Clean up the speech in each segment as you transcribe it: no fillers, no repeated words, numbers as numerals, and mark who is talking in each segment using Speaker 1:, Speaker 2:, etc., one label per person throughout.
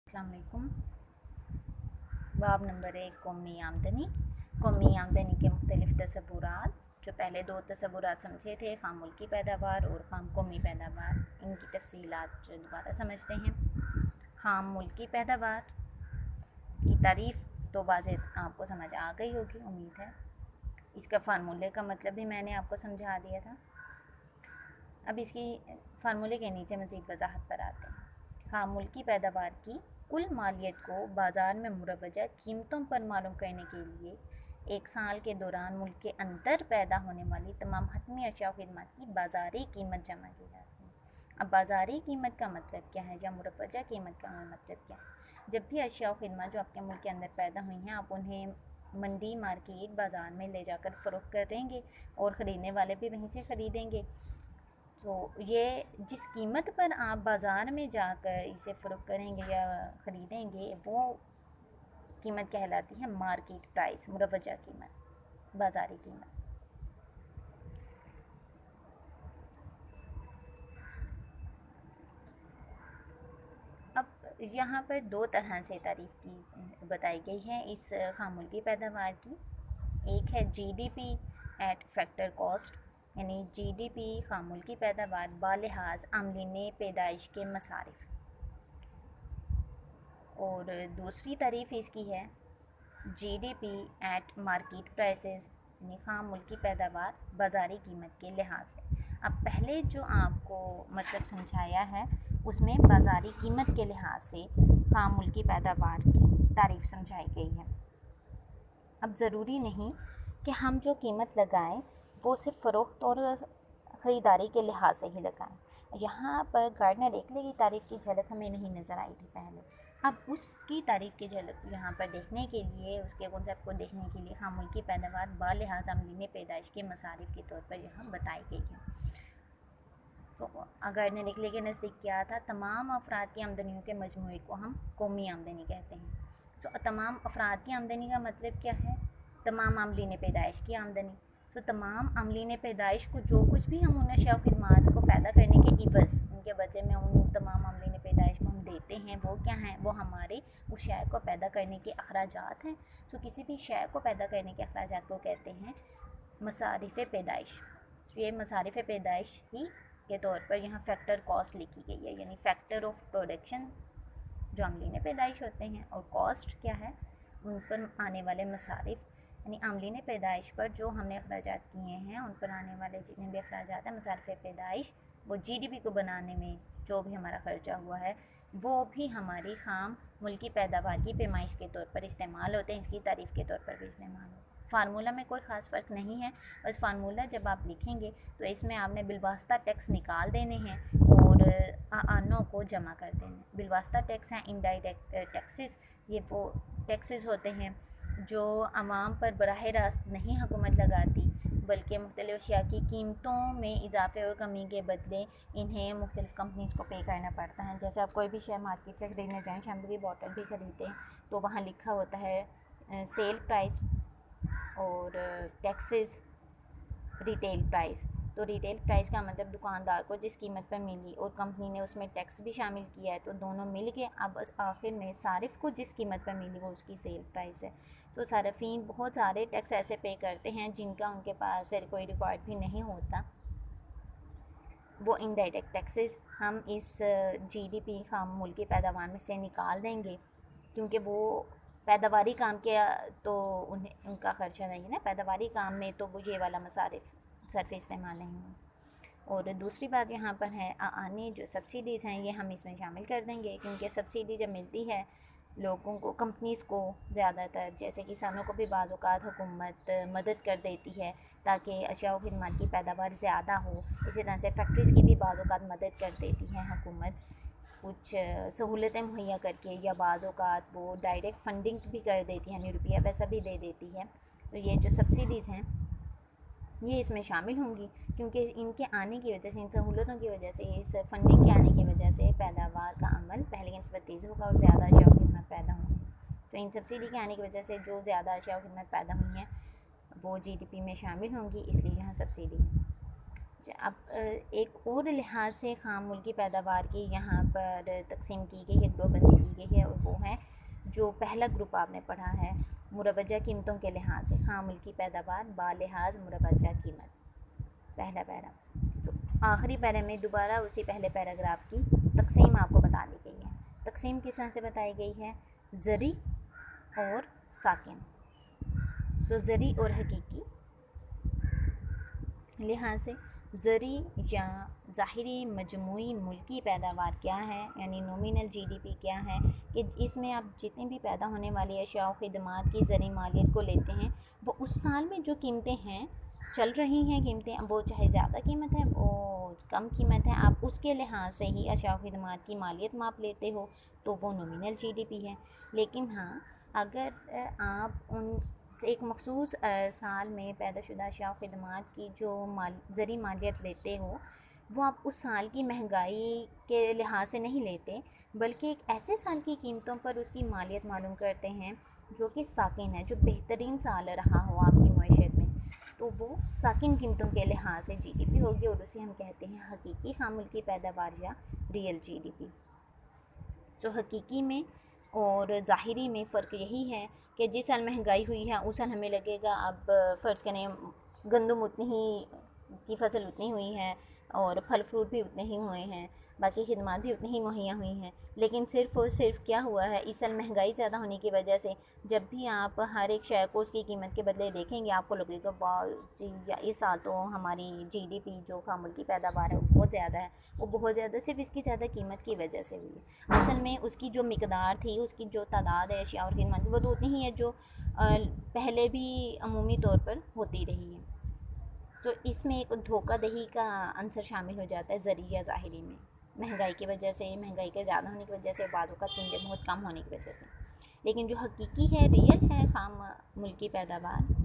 Speaker 1: अस्सलाम वालेकुम। बाब नंबर 1 कौमी आमदनी। कौमी आमदनी के मुख्तलिफ तसव्वुरात। जो पहले दो तसव्वुरात समझे थे, खाम मुल्की पैदावार और खाम कौमी पैदावार, इनकी तफसीलात जो दोबारा समझते हैं। खाम मुल्की पैदावार की तारीफ़ तो बाज़ आपको समझ आ गई होगी, उम्मीद है। इसका फार्मूले का मतलब भी मैंने आपको समझा दिया था। अब इसकी फार्मूले के नीचे मज़ीद वजाहत पर आते हैं। खाम मुल्की पैदावार की कुल मालियत को बाज़ार में मुरवजा कीमतों पर मालूम करने के लिए एक साल के दौरान मुल्क के अंदर पैदा होने वाली तमाम हतमी अशिया खिदमत की बाज़ारी कीमत जमा की जाती है। अब बाज़ारी कीमत का मतलब क्या है या मुरवजा कीमत का मतलब क्या है? जब भी अशिया खिदमत जो आपके मुल्क के अंदर पैदा हुई हैं, आप उन्हें मंडी मार्केट बाज़ार में ले जाकर फ़रोख्त करेंगे और ख़रीदने वाले भी वहीं से ख़रीदेंगे। तो ये जिस कीमत पर आप बाज़ार में जाकर इसे फ़रोख्त करेंगे या ख़रीदेंगे, वो कीमत कहलाती है मार्केट प्राइस, मुरवजा कीमत, बाज़ारी कीमत। अब यहाँ पर दो तरह से तारीफ़ की बताई गई है इस खाम मुल्की पैदावार की। एक है जीडीपी एट फैक्टर कॉस्ट, यानी जीडीपी खाम मुल्की पैदावार बालिहाज अमलीन पैदाइश के मसारिफ। और दूसरी तारीफ़ इसकी है जीडीपी एट मार्केट प्राइसेस, यानी खाम मुल्की पैदावार बाज़ारी कीमत के लिहाज से। अब पहले जो आपको मतलब समझाया है उसमें बाज़ारी कीमत के लिहाज से खाम मुल्की पैदावार की तारीफ़ समझाई गई है। अब ज़रूरी नहीं कि हम जो कीमत लगाएं वो सिर्फ फ़रोख्त और ख़रीदारी के लिहाज से ही लगाएं। यहाँ पर गार्डनर एकले की तारीफ़ की झलक हमें नहीं नज़र आई थी पहले। अब उसकी तारीफ़ की झलक यहाँ पर देखने के लिए, उसके कॉन्सेप्ट को देखने के लिए खाम मुल्की पैदावार बालिहाज अमलीन पैदाइश के मसारिफ के तौर पर यहाँ बताई गई है। तो गार्डनर निकले के नज़दीक क्या था? तमाम अफराद की आमदनियों के मजमूए को हम कौमी आमदनी कहते हैं। तो तमाम अफराद की आमदनी का मतलब क्या है? तमाम अमलीन पैदाइश की आमदनी। तो तमाम अमलीन पैदाइश को जो कुछ भी हम उन अशिया खिदमात को पैदा करने के इवज़, उनके बदले में उन तमाम अमलीन पैदाइश को हम देते हैं, वो क्या हैं? वो हमारे उस शय को पैदा करने के अखराजात हैं। तो किसी भी शय को पैदा करने के अखराजात को कहते हैं मसारिफ़ पैदाइश। तो ये मसारिफ़ पैदाइश ही के तौर पर यहाँ फैक्टर कॉस्ट लिखी गई है, यानी फैक्टर ऑफ प्रोडक्शन जो अमलीन पैदाइश होते हैं, और कॉस्ट क्या है? उन पर आने वाले मसारिफ, यानी अमलीन पैदाइश पर जो हमने अखराजात किए हैं उन पर आने वाले जितने भी अखराजात हैं मसारिफ पैदाइश, वो जीडीपी को बनाने में जो भी हमारा ख़र्चा हुआ है वो भी हमारी खाम मुल्की पैदावार की पैमाइश के तौर पर इस्तेमाल होते हैं, इसकी तारीफ़ के तौर पर भी इस्तेमाल होते हैं। फार्मूला में कोई ख़ास फ़र्क नहीं है, बस फार्मूला जब आप लिखेंगे तो इसमें आपने बिलवास्ता टैक्स निकाल देने हैं और आनों को जमा कर देना। बिलवास्ता टैक्स हैं इनडायरेक्ट टैक्सेस। ये वो टैक्सेस होते हैं जो आवाम पर बराह रास्त नहीं हुकूमत लगाती, बल्कि मुख्तलिफ़ अशिया की कीमतों में इजाफे और कमी के बदले इन्हें मुख्तलिफ़ कंपनीज़ को पे करना पड़ता है। जैसे आप कोई भी शय मार्केट से ख़रीदने जाएँ, शैम्पू की बॉटल भी ख़रीदते हैं तो वहाँ लिखा होता है सेल प्राइस और टैक्सेस रिटेल प्राइस। तो रिटेल प्राइस का मतलब दुकानदार को जिस कीमत पर मिली और कंपनी ने उसमें टैक्स भी शामिल किया है, तो दोनों मिल के अब आखिर में सारिफ को जिस कीमत पर मिली वो उसकी सेल प्राइस है। तो सार्फिन बहुत सारे टैक्स ऐसे पे करते हैं जिनका उनके पास कोई रिकॉर्ड भी नहीं होता। वो इनडायरेक्ट टैक्सेस हम इस जीडीपी खाम मुल्की पैदावार में से निकाल देंगे, क्योंकि वो पैदावारी काम के तो उन्हें उनका ख़र्चा नहीं है ना, पैदावारी काम में तो वो ये वाला मसारिफ सरफ़ इस्तेमाल नहीं है। और दूसरी बात यहाँ पर है आने जो सब्सिडीज़ हैं ये हम इसमें शामिल कर देंगे, क्योंकि सब्सिडी जब मिलती है लोगों को, कंपनीज़ को, ज़्यादातर जैसे किसानों को भी बाज़ औक़ात हुकूमत मदद कर देती है ताकि अशिया व खिदमत की पैदावार ज़्यादा हो। इसी तरह से फैक्ट्रीज़ की भी बाज़ औक़ात मदद कर देती है हुकूमत, कुछ सहूलतें मुहैया करके, या बाज़ औक़ात वो डायरेक्ट फंडिंग भी कर देती है, यानी रुपया पैसा भी दे देती है। तो ये जो सब्सिडीज़ हैं ये इसमें शामिल होंगी, क्योंकि इनके आने की वजह से, इन सहूलतों की वजह से, इस फंडिंग के आने की वजह से पैदावार का अमल पहले की निस्बत तेज़ होगा और ज़्यादा अशिया व खिदमत पैदा होंगी। तो इन सब्सिडी के आने की वजह से जो ज़्यादा अशिया व खिदमत पैदा हुई हैं वो जीडीपी में शामिल होंगी, इसलिए यहाँ सब्सिडी है। अब एक और लिहाज से खाम मुल्की पैदावार की यहाँ पर तकसीम की गई है, ग्रोबंदी की गई है, और जो पहला ग्रुप आपने पढ़ा है मुरवजा कीमतों के लिहाज से, खाम मुल्की पैदावार बालिहाज मुरवजा कीमत, पहला पैरा। तो आखिरी पैरा में दोबारा उसी पहले पैराग्राफ की तकसीम आपको बता दी गई है। तकसीम किस तरह से बताई गई है? ज़री और साकिन। तो ज़री और हकीकी लिहाज से ज़री या ज़ाहिरी मजमूई मुल्की पैदावार क्या है, यानी नॉमिनल जीडीपी क्या है, कि इसमें आप जितनी भी पैदा होने वाली अशिया और ख़िदमात की ज़री मालियत को लेते हैं, वो उस साल में जो कीमतें हैं चल रही हैं, कीमतें वो चाहे ज़्यादा कीमत है वो कम कीमत है, आप उसके लिहाज से ही अशिया और ख़िदमात की मालियत माप लेते हो तो वो नॉमिनल जीडीपी है। लेकिन हाँ, अगर आप उन एक मखसूस साल में पैदाशुदा अशिया और ख़िदमात की जो ज़री मालियत लेते हो, वो आप उस साल की महंगाई के लिहाज से नहीं लेते, बल्कि एक ऐसे साल की कीमतों पर उसकी मालियत मालूम करते हैं जो कि साकिन है, जो बेहतरीन साल रहा हो आपकी मईशत में, तो वो साकिन कीमतों के लिहाज से जीडीपी होगी और उसे हम कहते हैं हकीकी खाम मुल्की पैदावार या रियल जीडीपी। तो हकीकी में और ज़ाहिरी में फ़र्क यही है कि जिस साल महंगाई हुई है उस साल हमें लगेगा अब फ़र्ज़ करें गंदम उतनी ही की फसल उतनी हुई है और फल फ्रूट भी उतने ही हुए हैं, बाकी खिदमत भी उतनी ही मुहैया हुई हैं, लेकिन सिर्फ़ और सिर्फ क्या हुआ है, इस साल महंगाई ज़्यादा होने की वजह से जब भी आप हर एक शय को उसकी कीमत के बदले देखेंगे आपको लगेगा वाह जी, या इस साल तो हमारी जीडीपी जो खाम मुल्की पैदावार है वो बहुत ज़्यादा है। वो बहुत ज़्यादा सिर्फ इसकी ज़्यादा कीमत की वजह से हुई है। असल में उसकी जो मिकदार थी, उसकी जो तादाद है अशिया और खिदमत की, वो तो उतनी ही है जो पहले भी अमूमी तौर पर होती रही है। तो इसमें एक धोखाधही का अंसर शामिल हो जाता है ज़री या ज़ाहिरी में, महंगाई की वजह से, महंगाई के ज़्यादा होने की वजह से, बाज़ों का कीमतें बहुत कम होने की वजह से। लेकिन जो हकीकी है, रियल है खाम मुल्की पैदावार,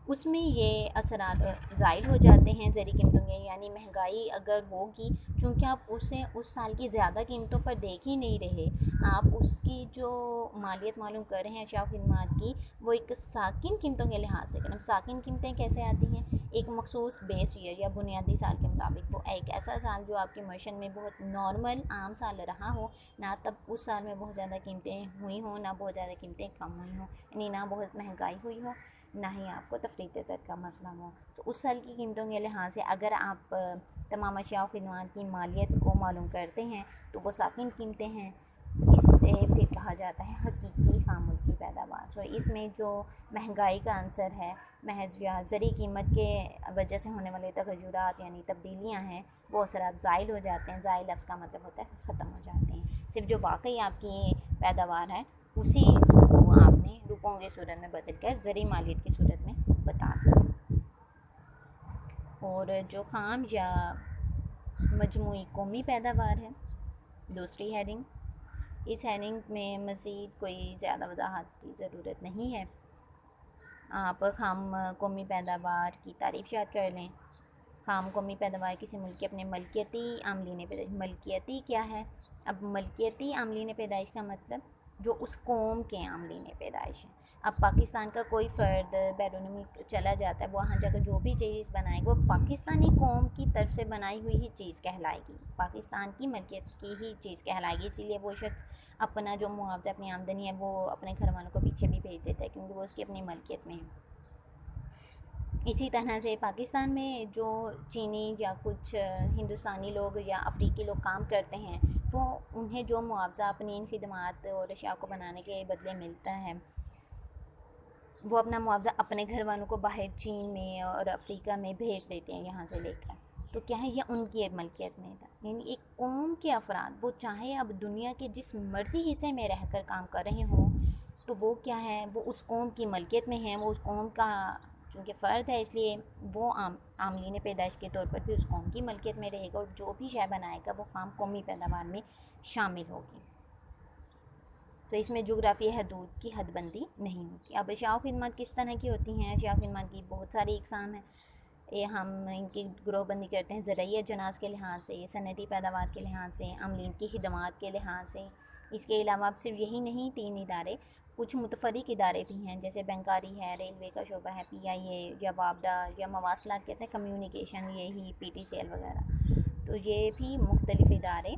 Speaker 1: उसमें ये असरात ज़ाहिर हो जाते हैं ज़री कीमतों के, यानी महंगाई अगर होगी, चूँकि आप उसे उस साल की ज़्यादा कीमतों पर देख ही नहीं रहे, आप उसकी जो मालियत मालूम कर रहे हैं अशिया खिदमात की, वो एक साकिन कीमतों के लिहाज से करें। साकिन कीमतें कैसे आती हैं? एक मखसूस बेस ईयर या बुनियादी साल के मुताबिक, वो एक ऐसा साल जो आपकी मईशत में बहुत नॉर्मल आम साल रहा हो, ना तब उस साल में बहुत ज़्यादा कीमतें हुई हों, ना बहुत ज़्यादा कीमतें कम हुई हों, यानी ना बहुत महंगाई हुई हो, ना ही आपको तफरीत ज़र का मसला हो। तो उस साल की कीमतों के लिहाज से अगर आप तमाम अशिया और खिदमत की मालियत को मालूम करते हैं तो वो साकिन कीमतें हैं, इसे फिर कहा जाता है हकीकी खाम मुल्की पैदावार। तो इसमें जो महंगाई का अंसर है, महज या ज़री कीमत के वजह से होने वाले तगय्युरात यानी तब्दीलियाँ हैं, वो असरात ज़ाइल हो जाते हैं। ज़ाइल लफ्ज़ का मतलब होता है ख़त्म हो जाते हैं। सिर्फ जो वाकई आपकी पैदावार है उसी को आपने रुपयों की सूरत में बदल कर ज़री मालियत की सूरत में बता दिया। और जो खाम या मजमूई कौमी पैदावार है, दूसरी हेडिंग, इस हेडिंग में मज़ीद कोई ज़्यादा वजाहत की ज़रूरत नहीं है। आप खाम कौमी पैदावार की तारीफ़ याद कर लें। खाम कौमी पैदावार किसी मुल्क के अपने मलकियती आमलीन पैदाइश, मलकियती क्या है? अब मलकियती आमलीन पैदाइश का मतलब जो उस कौम के आमलीन पैदाइश है। अब पाकिस्तान का कोई फ़र्द बैरून मुल्क चला जाता है, वहाँ जाकर जो भी चीज़ बनाएगा वो पाकिस्तानी कौम की तरफ से बनाई हुई ही चीज़ कहलाएगी, पाकिस्तान की मलकियत की ही चीज़ कहलाएगी। इसीलिए वो शख्स अपना जो मुआवजा, अपनी आमदनी है, वो अपने घर वालों को पीछे भी भेज देता है क्योंकि वो उसकी अपनी मलकियत में है। इसी तरह से पाकिस्तान में जो चीनी या कुछ हिंदुस्तानी लोग या अफ्रीकी लोग काम करते हैं, वो उन्हें जो मुआवजा अपनी इन खिदमात और अशिया को बनाने के बदले मिलता है, वो अपना मुआवजा अपने घर वालों को बाहर चीन में और अफ्रीका में भेज देते हैं यहाँ से लेकर। तो क्या है, यह उनकी एक मलकियत में था। यानी एक कौम के अफराद, वो चाहे अब दुनिया के जिस मर्जी हिस्से में रहकर काम कर रहे हों, तो वो क्या है, वो उस कौम की मलकियत में है, वो उस कौम का क्योंकि फ़र्द है, इसलिए वो आमलीन पैदाइश के तौर पर भी उस कौम की मलकियत में रहेगा और जो भी शय बनाएगा वो खाम कौमी पैदावार में शामिल होगी। तो इसमें जोग्राफी हदूद की हदबंदी नहीं होती। अब अशिया खिदमत किस तरह की होती हैं? अशिया खिदमत की बहुत सारी इकसाम है। ये हम इनकी ग्रोहबंदी करते हैं ज़राइया जनास के लिहाज से, सनती पैदावार के लिहाज से, अमलीन की खिदमात के लिहाज से। इसके अलावा अब सिर्फ यही नहीं, 3 इदारे, कुछ मुतफरिक इदारे भी हैं, जैसे बैंकारी है, रेलवे का शोबा है, PIA या वापडा या मवासलात कहते हैं, कम्युनिकेशन, यही PTCL वगैरह। तो ये भी मुख्तलिफ़ इदारे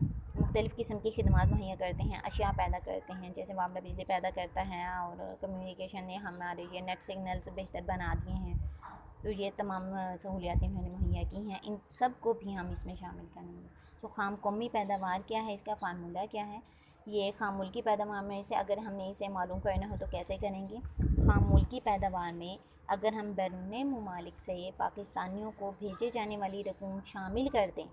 Speaker 1: मुख्तलिफ़ किस्म की खिदमात मुहैया करते हैं, अशिया पैदा करते हैं, जैसे मामला बिजली पैदा करता है और कम्युनिकेशन ने हमारे ये नेट सिग्नल्स बेहतर बना दिए हैं। तो ये तमाम सहूलियातें इन्होंने मुहैया की हैं, इन सब को भी हम इसमें शामिल करेंगे। तो खाम कौमी पैदावार क्या है, इसका फार्मूला क्या है? ये खाम मुल्की पैदावार में से अगर हमने इसे मालूम करना हो तो कैसे करेंगे? खाम मुल्की पैदावार में अगर हम बैरून ममालिक से पाकिस्तानियों को भेजे जाने वाली रकूम शामिल कर दें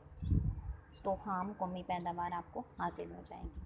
Speaker 1: तो खाम कौमी पैदावार आपको हासिल हो जाएगी।